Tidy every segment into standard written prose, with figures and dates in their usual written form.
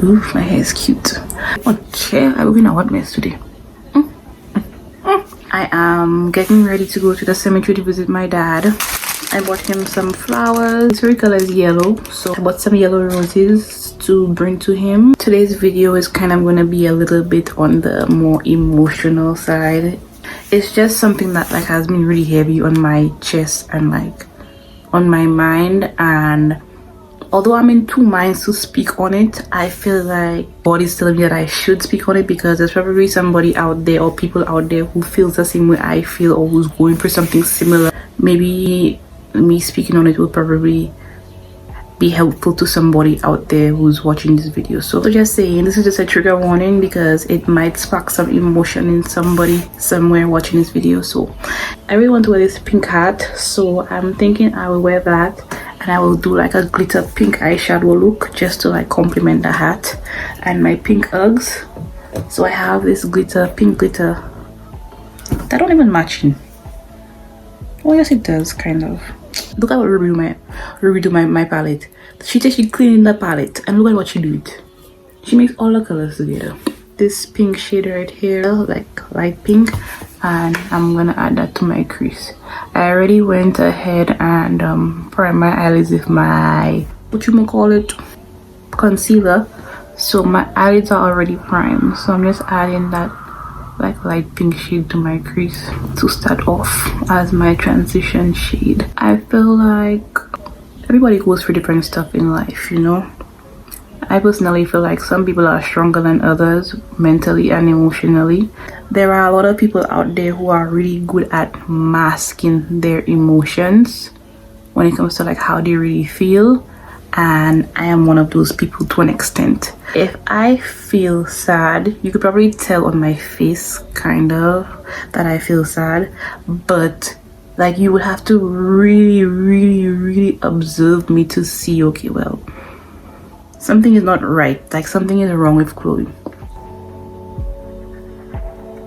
Ooh, my hair is cute. Okay, I'm looking at what mess today. I am getting ready to go to the cemetery to visit my dad. I bought him some flowers. His favorite color is yellow, so I bought some yellow roses to bring to him. Today's video is kind of going to be a little bit on the more emotional side. It's just something that like has been really heavy on my chest and like on my mind, and although I'm in two minds to speak on it, I feel like God is telling me that I should speak on it because there's probably somebody out there or people out there who feels the same way I feel or who's going through something similar. Maybe me speaking on it will probably be helpful to somebody out there who's watching this video. So just saying, this is just a trigger warning because it might spark some emotion in somebody somewhere watching this video. So I really want to wear this pink hat, so I'm thinking I will wear that and I will do like a glitter pink eyeshadow look just to like complement the hat and my pink Uggs. So I have this glitter, pink glitter that don't even match in. Oh yes, it does kind of. Look at what redo my palette. She said she cleaned the palette and look at what she did. She makes all the colors together. This pink shade right here, like light pink, and I'm gonna add that to my crease. I already went ahead and primed my eyelids with my, what you gonna call it, concealer. So my eyelids are already primed, so I'm just adding that like light pink shade to my crease to start off as my transition shade. I feel like everybody goes through different stuff in life, you know. I personally feel like some people are stronger than others mentally and emotionally. There are a lot of people out there who are really good at masking their emotions when it comes to like how they really feel, and I am one of those people to an extent. If I feel sad, you could probably tell on my face kind of that I feel sad, but like you would have to really observe me to see, okay, well, something is not right, like something is wrong with Chloe.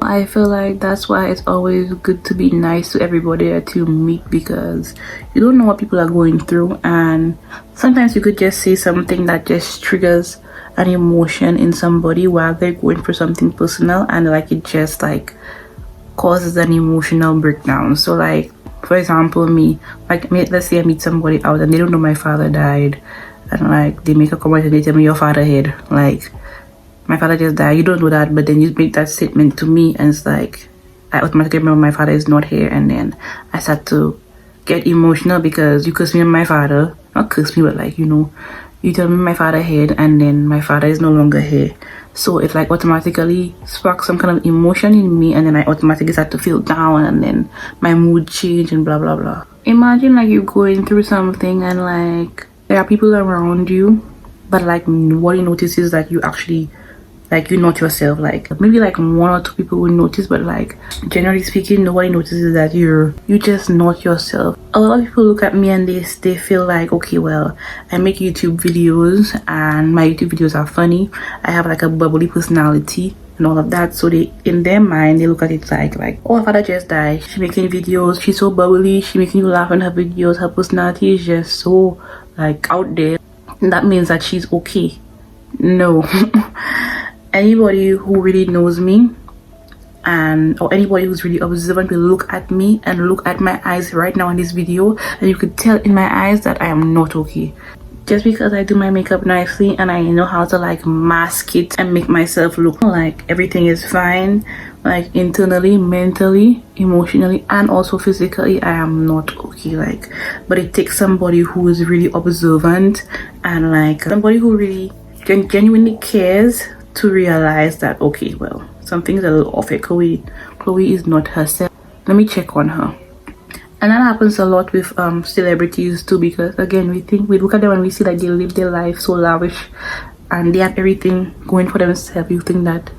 I feel like that's why it's always good to be nice to everybody that you meet, because you don't know what people are going through, and sometimes you could just say something that just triggers an emotion in somebody while they're going through something personal, and like it just like causes an emotional breakdown. So like for example, me, like let's say I meet somebody out and they don't know my father died, and like they make a comment and they tell me your father dead, like my father just died, you don't know that, but then you make that statement to me and it's like I automatically remember my father is not here, and then I start to get emotional because you curse me and my father, not curse me but like, you know, you tell me my father dead and then my father is no longer here. So it like automatically sparks some kind of emotion in me, and then I automatically start to feel down, and then my mood change and blah blah blah. Imagine like you're going through something and like there are people around you, but like what you notice is that you actually like you're not yourself. Like maybe like one or two people will notice, but like generally speaking nobody notices that you're just not yourself. A lot of people look at me and they feel like, okay, well, I make YouTube videos and my YouTube videos are funny, I have like a bubbly personality and all of that, so they in their mind they look at it like oh, her father just died, she's making videos, she's so bubbly, she's making you laugh in her videos, her personality is just so like out there, and that means that she's okay. No. Anybody who really knows me and or anybody who's really observant will look at me and look at my eyes right now in this video, and you could tell in my eyes that I am not okay. Just because I do my makeup nicely and I know how to like mask it and make myself look like everything is fine, like internally, mentally, emotionally, and also physically, I am not okay. Like, but it takes somebody who is really observant and like somebody who really genuinely cares to realize that, okay, well, something's a little off here. Chloe is not herself. Let me check on her. And that happens a lot with celebrities too, because again we look at them and we see that they live their life so lavish and they have everything going for themselves. You think that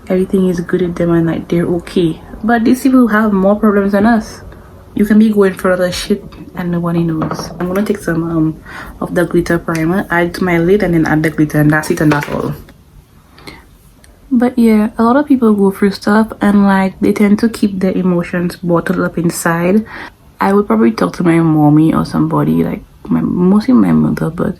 everything is good with them and like they're okay, but these people have more problems than us. You can be going for other shit and nobody knows. I'm gonna take some of the glitter primer, add to my lid, and then add the glitter, and that's it, and that's all. But yeah, a lot of people go through stuff and like they tend to keep their emotions bottled up inside. I would probably talk to my mommy or somebody, like mostly my mother, but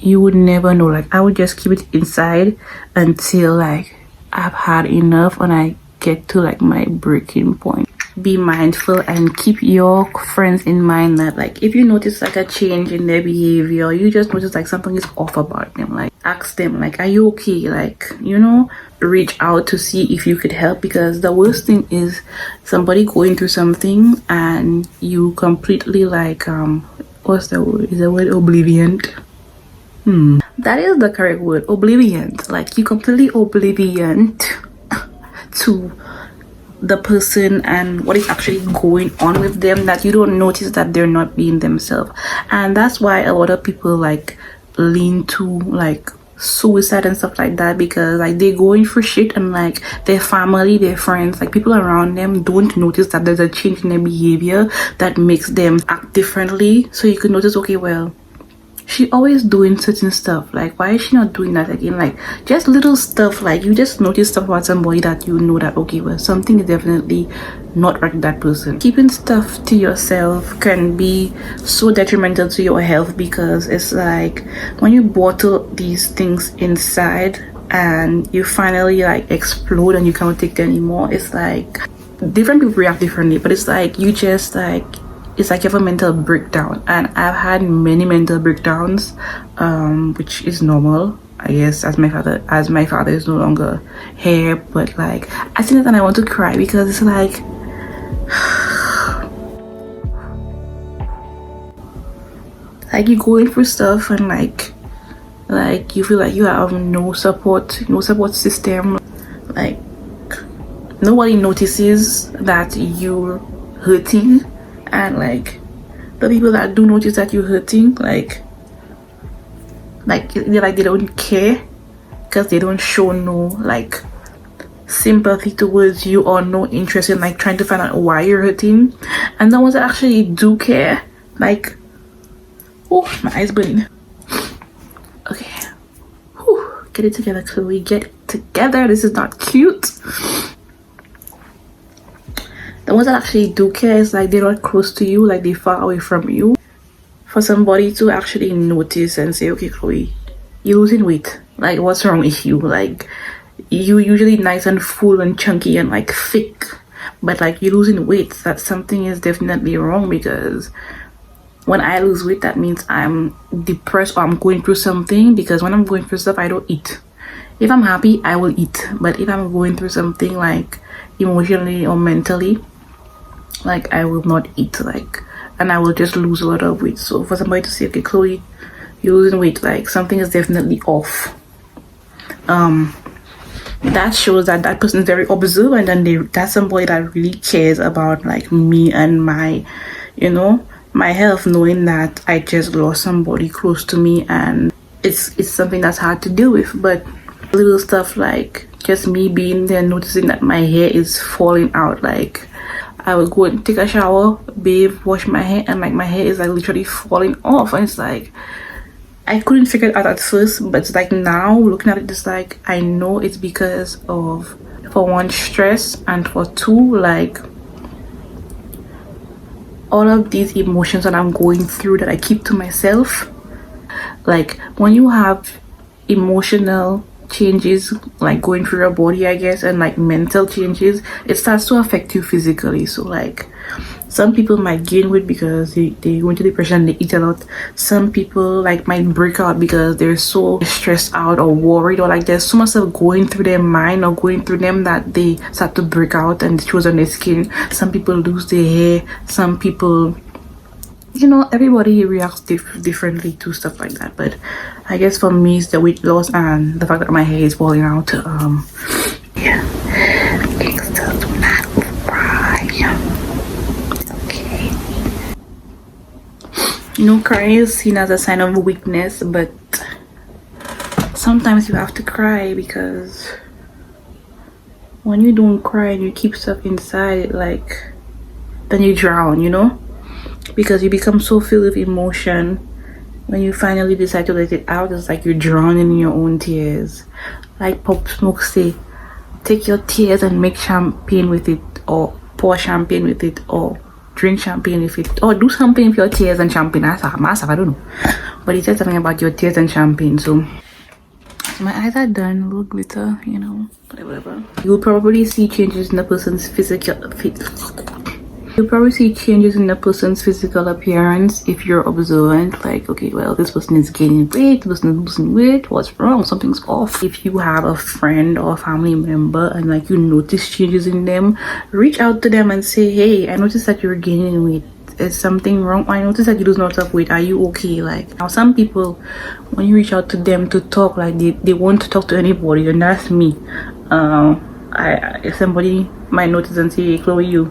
you would never know. Like, I would just keep it inside until like I've had enough and I get to like my breaking point. Be mindful and keep your friends in mind that like if you notice like a change in their behavior, you just notice like something is off about them, like ask them like, are you okay? Like, you know, reach out to see if you could help, because the worst thing is somebody going through something and you completely like what's the word? Is the word oblivion? That is the correct word, oblivion. Like you completely oblivion to the person and what is actually going on with them, that you don't notice that they're not being themselves. And that's why a lot of people like lean to like suicide and stuff like that, because like they're going for shit and like their family, their friends, like people around them don't notice that there's a change in their behavior that makes them act differently. So you could notice, okay, well, she always doing certain stuff, like why is she not doing that again? Like just little stuff, like you just notice stuff about somebody that you know that, okay, well, something is definitely not right with that person. Keeping stuff to yourself can be so detrimental to your health, because it's like when you bottle these things inside and you finally like explode and you can't take it anymore, it's like different people react differently, but it's like you just like, it's like you have a mental breakdown. And I've had many mental breakdowns, which is normal, I guess, as my father is no longer here. But like I see that and I want to cry, because it's like like you going through stuff and like you feel like you have no support system. Like nobody notices that you're hurting, and like the people that do notice that you're hurting, like they don't care, because they don't show no like sympathy towards you or no interest in like trying to find out why you're hurting. And the ones that actually do care, like, oh, my eyes burning. Okay, whew. Get it together, Chloe, get it together. This is not cute. The ones that actually do care is like they're not close to you, like they're far away from you. For somebody to actually notice and say, okay, Chloe, you're losing weight, like what's wrong with you? Like you usually nice and full and chunky and like thick, but like you're losing weight, that something is definitely wrong. Because when I lose weight, that means I'm depressed or I'm going through something, because when I'm going through stuff, I don't eat. If I'm happy, I will eat, but if I'm going through something like emotionally or mentally, like I will not eat, like, and I will just lose a lot of weight. So for somebody to say, okay, Chloe, you're losing weight, like something is definitely off, that shows that that person is very observant, and that's somebody that really cares about like me and my, you know, my health, knowing that I just lost somebody close to me, and it's something that's hard to deal with. But little stuff like just me being there, noticing that my hair is falling out, like I would go and take a shower, bathe, wash my hair, and like my hair is like literally falling off. And it's like I couldn't figure it out at first, but it's like now looking at it, it's like I know it's because of, for one, stress, and for two, like all of these emotions that I'm going through that I keep to myself. Like when you have emotional changes like going through your body, I guess, and like mental changes, it starts to affect you physically. So like some people might gain weight because they go into depression, they eat a lot. Some people like might break out because they're so stressed out or worried, or like there's so much stuff going through their mind or going through them that they start to break out and it shows on their skin. Some people lose their hair, some people, you know, everybody reacts differently to stuff like that. But I guess for me it's the weight loss and the fact that my hair is falling out. Yeah, gangsters do not cry. Okay, you know, crying is seen as a sign of weakness, but sometimes you have to cry, because when you don't cry and you keep stuff inside, like then you drown, you know, because you become so filled with emotion. When you finally decide to let it out, it's like you're drowning in your own tears. Like Pop Smoke say, take your tears and make champagne with it, or pour champagne with it, or drink champagne if it, or do something with your tears and champagne. I don't know. But he said something about your tears and champagne. So my eyes are done, a little glitter, you know, whatever. You'll probably see changes in the person's You'll probably see changes in the person's physical appearance if you're observant. Like, okay, well, this person is gaining weight, this person is losing weight, what's wrong? Something's off. If you have a friend or a family member and like you notice changes in them, reach out to them and say, hey, I noticed that you're gaining weight. Is something wrong? I noticed that you lose lots of weight. Are you okay? Like, now some people, when you reach out to them to talk, like they want to talk to anybody, and that's me. If somebody might notice and say, hey, Chloe, you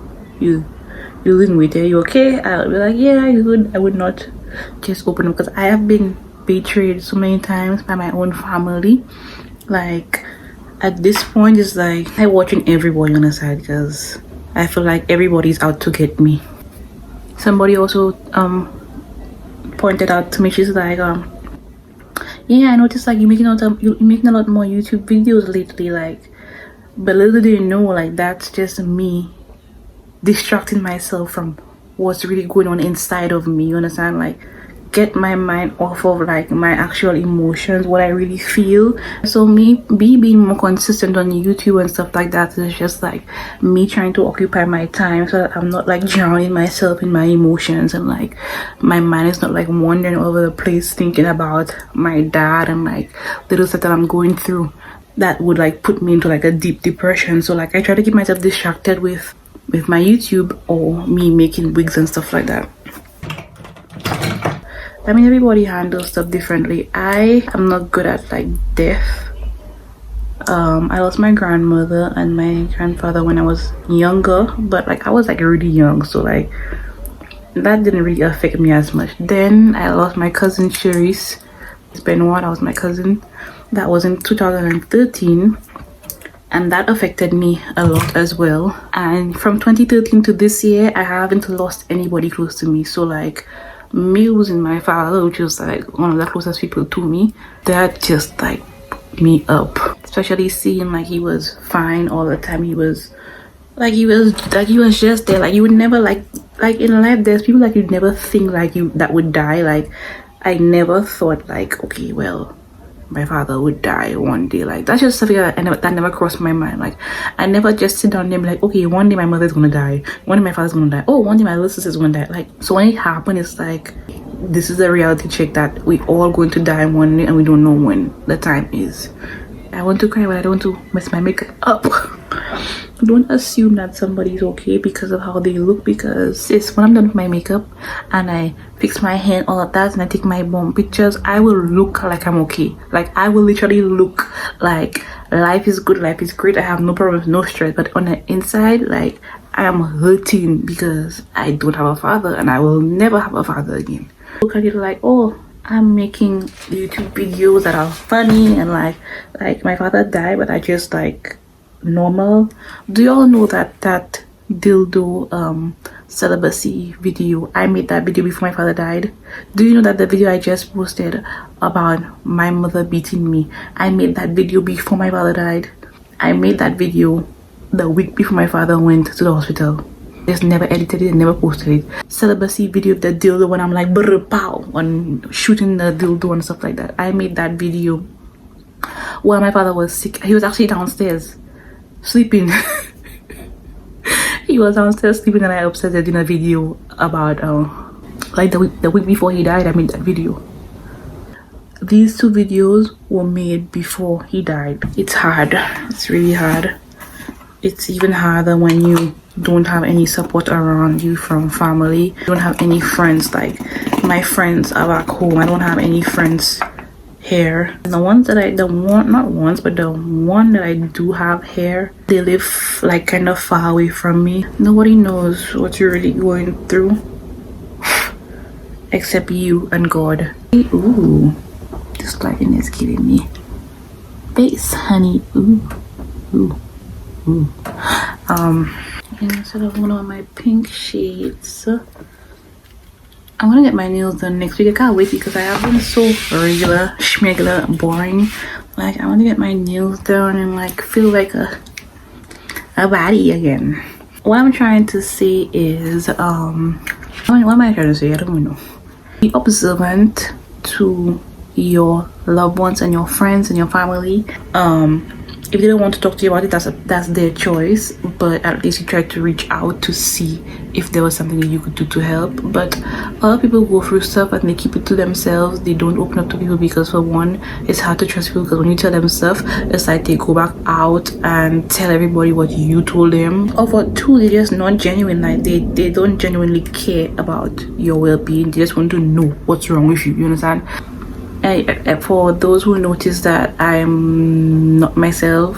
losing weight, are you okay? I'll be like, yeah, I'm good. I would not just open up, because I have been betrayed so many times by my own family. Like, at this point, it's like I'm watching everybody on the side, because I feel like everybody's out to get me. Somebody also pointed out to me, she's like, yeah, I noticed like you're making a lot more YouTube videos lately, like, but little do you know, like, that's just me distracting myself from what's really going on inside of me, you understand? Like, get my mind off of like my actual emotions, what I really feel. So me being more consistent on YouTube and stuff like that is just like me trying to occupy my time so that I'm not like drowning myself in my emotions, and like my mind is not like wandering all over the place thinking about my dad and like little stuff that I'm going through that would like put me into like a deep depression. So like I try to keep myself distracted with my YouTube or me making wigs and stuff like that. I mean, everybody handles stuff differently. I am not good at like death. I lost my grandmother and my grandfather when I was younger, but like I was like really young, so like that didn't really affect me as much. Then I lost my cousin Cherise. It's been what, that was my cousin. That was in 2013. And that affected me a lot as well. And from 2013 to this year, I haven't lost anybody close to me. So like me losing my father, which was like one of the closest people to me, that just like me up. Especially seeing like he was fine all the time. He was just there. Like you would never like in life there's people like you'd never think like you that would die. Like I never thought like, okay, well, my father would die one day. Like that's just something that never crossed my mind. Like I never just sit down and be like, okay, one day my mother's gonna die, one day my father's gonna die, oh, one day my little sister's gonna die. Like, so when it happened, it's like this is a reality check that we all going to die one day and we don't know when the time is. I want to cry, but I don't want to mess my makeup up. Don't assume that somebody's okay because of how they look, because it's when I'm done with my makeup and I fix my hair, all of that, and I take my bomb pictures, I will look like I'm okay. Like I will literally look like life is good, life is great, I have no problems, no stress. But on the inside, like I am hurting because I don't have a father and I will never have a father again. Look at it like, oh, I'm making YouTube videos that are funny and like my father died, but I just like normal. Do you all know that dildo celibacy video, I made that video before my father died? Do you know that the video I just posted about my mother beating me, I made that video before my father died? I made that video the week before my father went to the hospital. Just never edited it, never posted it. Celibacy video of the dildo when I'm like brr pow on shooting the dildo and stuff like that. I made that video while my father was sick. He was actually downstairs sleeping. He was downstairs sleeping and I upstairs in a video about like the week before he died. I made that video. These two videos were made before he died. It's hard. It's really hard. It's even harder when you don't have any support around you from family. You don't have any friends. Like my friends are back home. I don't have any friends here. And the one that I do have here, they live like kind of far away from me. Nobody knows what you're really going through except you and God. Ooh, this lighting is killing me. Face, honey. Ooh, ooh, ooh. Instead of one of my pink shades, I'm gonna get my nails done next week. I can't wait because I have been so regular, schmegular, boring. Like I want to get my nails done and like feel like a body again. What I'm trying to say is what am I trying to say? I don't even know. Be observant to your loved ones and your friends and your family. If they don't want to talk to you about it, that's their choice, but at least you try to reach out to see if there was something that you could do to help. But a lot of people go through stuff and they keep it to themselves. They don't open up to people because, for one, it's hard to trust people, because when you tell them stuff, it's like they go back out and tell everybody what you told them. Or for two, they're just not genuine. Like they don't genuinely care about your well-being. They just want to know what's wrong with you. You understand? For those who notice that I'm not myself,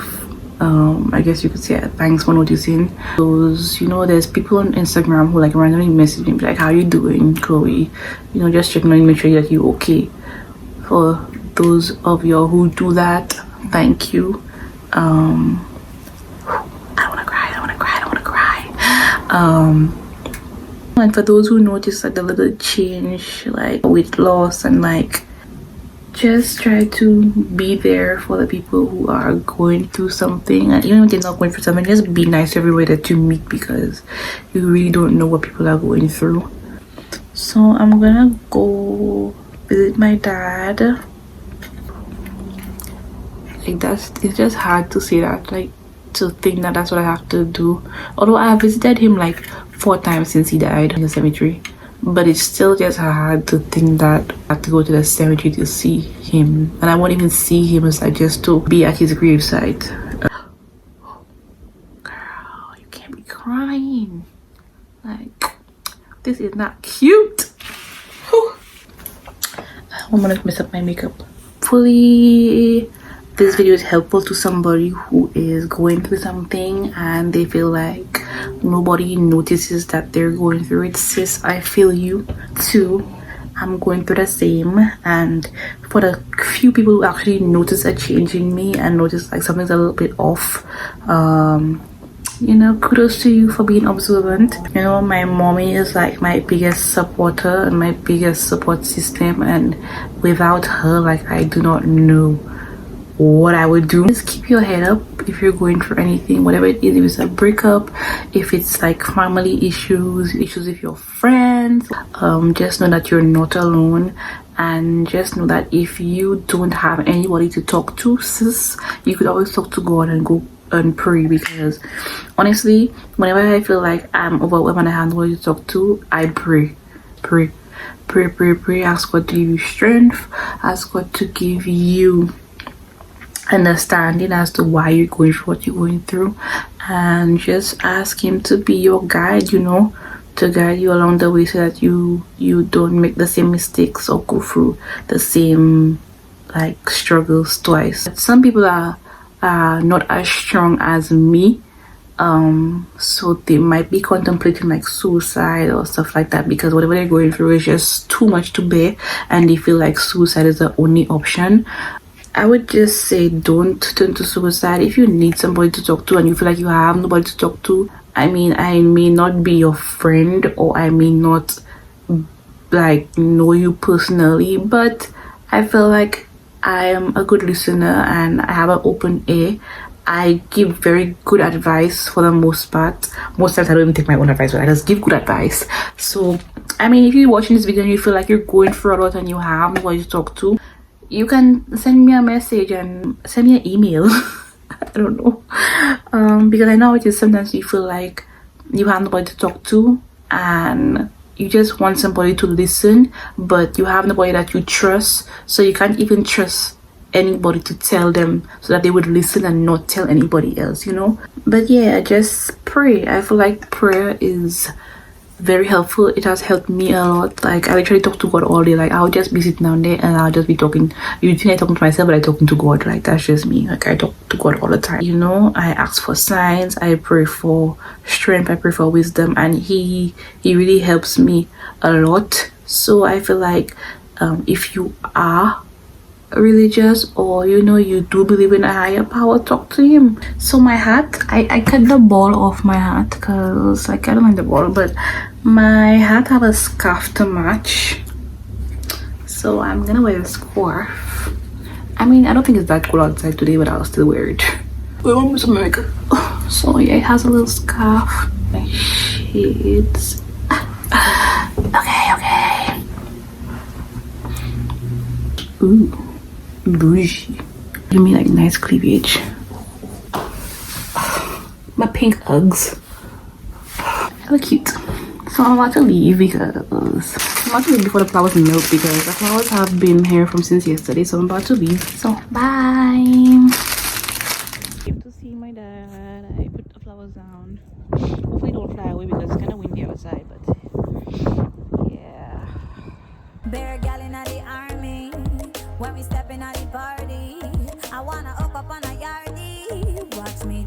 I guess you could say thanks for noticing. Those, there's people on Instagram who like randomly message me like, how you doing, Chloe? Just checking on, make sure that you're okay. For those of y'all who do that, thank you. I don't want to cry. And for those who notice like the little change, like weight loss, and like, just try to be there for the people who are going through something, and even if they're not going through something, just be nice to everybody that you meet, because you really don't know what people are going through. So I'm gonna go visit my dad. Like, it's just hard to say that, like, to think that that's what I have to do, although I have visited him like 4 times since he died in the cemetery. But it's still just hard to think that I have to go to the cemetery to see him. And I won't even see him as like just to be at his gravesite. Girl, you can't be crying. Like, this is not cute. I'm gonna mess up my makeup. Hopefully this video is helpful to somebody who is going through something and they feel like nobody notices that they're going through it. Sis, I feel you too. I'm going through the same. And for the few people who actually notice a change in me and notice like something's a little bit off, kudos to you for being observant. My mommy is like my biggest supporter and my biggest support system, and without her, like, I do not know what I would do. Just keep your head up if you're going through anything, whatever it is. If it's a breakup, if it's like family issues with your friends, just know that you're not alone. And just know that if you don't have anybody to talk to, sis, you could always talk to God and go and pray. Because honestly, whenever I feel like I'm overwhelmed and I have nobody to talk to, I pray. Ask God to give you strength. Ask God to give you understanding as to why you're going through what you're going through, and just ask him to be your guide, to guide you along the way, so that you don't make the same mistakes or go through the same like struggles twice. Some people are not as strong as me, so they might be contemplating like suicide or stuff like that, because whatever they're going through is just too much to bear and they feel like suicide is the only option. I would just say don't turn to suicide. If you need somebody to talk to and you feel like you have nobody to talk to, I mean, I may not be your friend, or I may not like know you personally, but I feel like I am a good listener and I have an open ear. I give very good advice for the most part. Most times I don't even take my own advice, but I just give good advice. So, I mean, if you're watching this video and you feel like you're going through a lot and you have nobody to talk to, you can send me a message and send me an email. I don't know. Because I know it is sometimes you feel like you have nobody to talk to and you just want somebody to listen, but you have nobody that you trust, so you can't even trust anybody to tell them so that they would listen and not tell anybody else, But yeah, just pray. I feel like prayer is very helpful. It has helped me a lot. Like, I literally talk to God all day. Like, I'll just be sitting down there and I'll just be talking. You think I'm talking to myself, but I'm talking to God. Like, that's just me. Like, I talk to God all the time. I ask for signs. I pray for strength. I pray for wisdom, and He really helps me a lot. So I feel like if you are religious, or you do believe in a higher power, talk to him. So my hat, I cut the ball off my hat because like I don't like the ball, but my hat have a scarf to match, so I'm gonna wear a scarf. I mean, I don't think it's that cool outside today, but I'll still wear it. So yeah, it has a little scarf. my shades. Okay. Ooh, bougie. Give me like nice cleavage. My pink Uggs. They look cute. So I'm about to leave before the flowers melt because the flowers have been here from since yesterday. So I'm about to leave. So bye. Came to see my dad. I put the flowers down. Hopefully it don't fly away because it's kind of windy outside. But yeah. Bear gal in the army. When we step in at the party, I wanna hook up on a yardie. Watch me